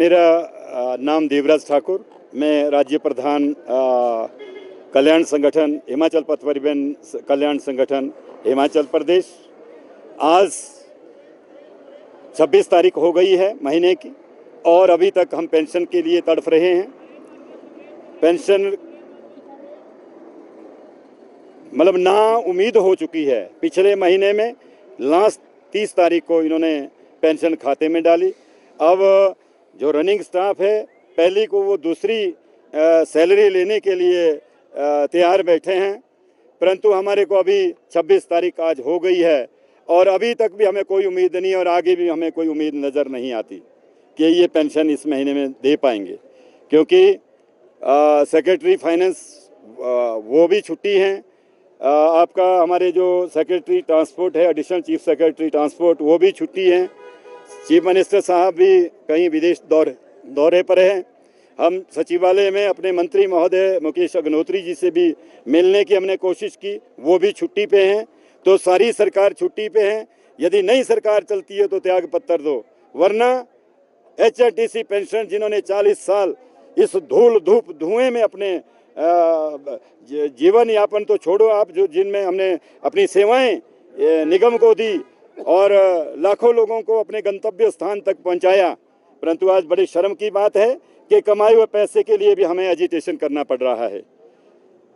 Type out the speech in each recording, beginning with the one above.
मेरा नाम देवराज ठाकुर। मैं राज्य प्रधान कल्याण संगठन हिमाचल पथ परिवहन कल्याण संगठन हिमाचल प्रदेश। आज 26 तारीख हो गई है महीने की और अभी तक हम पेंशन के लिए तड़फ रहे हैं। पेंशन मतलब ना उम्मीद हो चुकी है। पिछले महीने में लास्ट 30 तारीख को इन्होंने पेंशन खाते में डाली। अब जो रनिंग स्टाफ है पहली को वो दूसरी सैलरी लेने के लिए तैयार बैठे हैं, परंतु हमारे को अभी 26 तारीख आज हो गई है और अभी तक भी हमें कोई उम्मीद नहीं और आगे भी हमें कोई उम्मीद नज़र नहीं आती कि ये पेंशन इस महीने में दे पाएंगे, क्योंकि सेक्रेटरी फाइनेंस वो भी छुट्टी हैं। आपका हमारे जो सेक्रेटरी ट्रांसपोर्ट है, एडिशनल चीफ सेक्रेटरी ट्रांसपोर्ट, वो भी छुट्टी हैं। चीफ मिनिस्टर साहब भी कहीं विदेश दौरे पर हैं। हम सचिवालय में अपने मंत्री महोदय मुकेश अग्निहोत्री जी से भी मिलने की हमने कोशिश की, वो भी छुट्टी पे हैं। तो सारी सरकार छुट्टी पे है। यदि नई सरकार चलती है तो त्याग पत्र दो, वरना HRTC पेंशन जिन्होंने 40 साल इस धूल धूप धुएं में अपने जीवन यापन तो छोड़ो आप, जो जिनमें हमने अपनी सेवाएं निगम को दी और लाखों लोगों को अपने गंतव्य स्थान तक पहुंचाया, परंतु आज बड़ी शर्म की बात है कि कमाए हुए पैसे के लिए भी हमें एजिटेशन करना पड़ रहा है।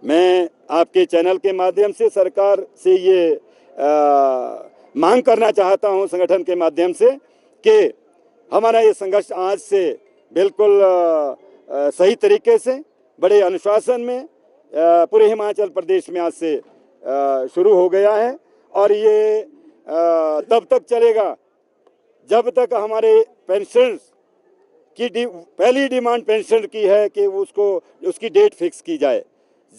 मैं आपके चैनल के माध्यम से सरकार से ये मांग करना चाहता हूं, संगठन के माध्यम से, कि हमारा ये संघर्ष आज से बिल्कुल सही तरीके से बड़े अनुशासन में पूरे हिमाचल प्रदेश में आज से शुरू हो गया है और ये तब तक चलेगा जब तक हमारे पेंशन की पहली डिमांड पेंशन की है कि उसकी डेट फिक्स की जाए।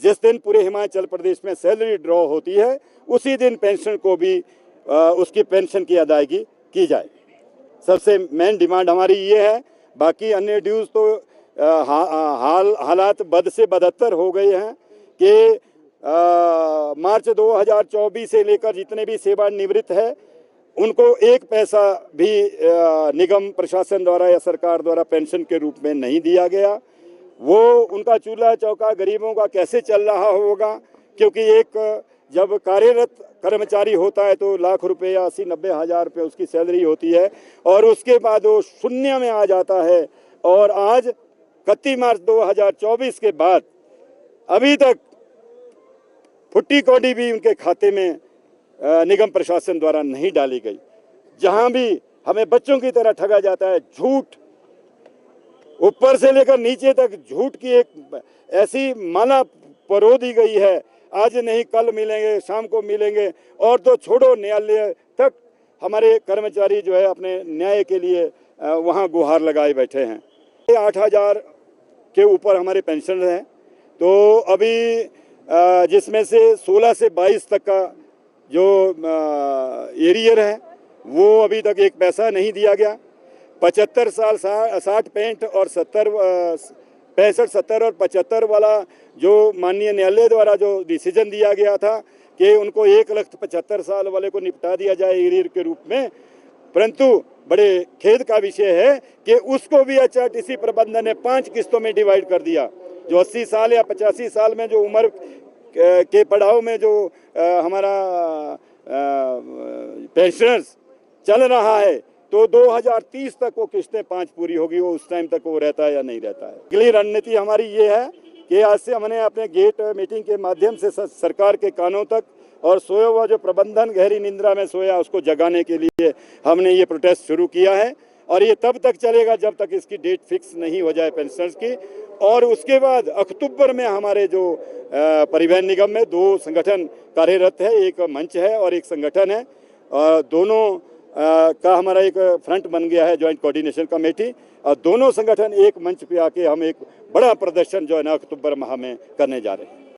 जिस दिन पूरे हिमाचल प्रदेश में सैलरी ड्रॉ होती है उसी दिन पेंशन को भी उसकी पेंशन की अदायगी की जाए। सबसे मेन डिमांड हमारी ये है। बाकी अन्य ड्यूज तो हालात बद से बदतर हो गए हैं कि मार्च 2024 से लेकर जितने भी सेवानिवृत्त है उनको एक पैसा भी निगम प्रशासन द्वारा या सरकार द्वारा पेंशन के रूप में नहीं दिया गया। वो उनका चूल्हा चौका गरीबों का कैसे चल रहा होगा, क्योंकि एक जब कार्यरत कर्मचारी होता है तो लाख रुपए या 80-90 हज़ार रुपये उसकी सैलरी होती है और उसके बाद वो शून्य में आ जाता है। और आज 31 मार्च 2024 के बाद अभी तक फुट्टी कौड़ी भी उनके खाते में निगम प्रशासन द्वारा नहीं डाली गई। जहां भी हमें बच्चों की तरह ठगा जाता है, झूठ ऊपर से लेकर नीचे तक झूठ की एक ऐसी माला परो दी गई है। आज नहीं कल मिलेंगे, शाम को मिलेंगे, और तो छोड़ो न्यायालय तक हमारे कर्मचारी जो है अपने न्याय के लिए वहां गुहार लगाए बैठे हैं। 8,000 के ऊपर हमारे पेंशन हैं, तो अभी जिसमें से 16 से 22 तक का जो एरियर है वो अभी तक एक पैसा नहीं दिया गया। 75 साल 60 65 और 70 65 70 और 75 वाला जो माननीय न्यायालय द्वारा जो डिसीजन दिया गया था कि उनको 1,75,000 साल वाले को निपटा दिया जाए एरियर के रूप में, परंतु बड़े खेद का विषय है कि उसको भी HRTC प्रबंधन ने 5 किस्तों में डिवाइड कर दिया। जो 80 साल या 85 साल में जो उम्र के पड़ाव में जो हमारा पेंशनर्स चल रहा है, तो 2030 तक वो किस्तें 5 पूरी होगी। वो उस टाइम तक वो रहता है या नहीं रहता है। अगली रणनीति हमारी ये है कि आज से हमने अपने गेट मीटिंग के माध्यम से सरकार के कानों तक और सोया हुआ जो प्रबंधन गहरी निंद्रा में सोया उसको जगाने के लिए हमने ये प्रोटेस्ट शुरू किया है और ये तब तक चलेगा जब तक इसकी डेट फिक्स नहीं हो जाए पेंशनर्स की। और उसके बाद अक्टूबर में हमारे जो परिवहन निगम में 2 संगठन कार्यरत है, एक मंच है और एक संगठन है, दोनों का हमारा एक फ्रंट बन गया है जॉइंट कोऑर्डिनेशन कमेटी, और दोनों संगठन एक मंच पे आके हम एक बड़ा प्रदर्शन जो है ना अक्टूबर माह में करने जा रहे हैं।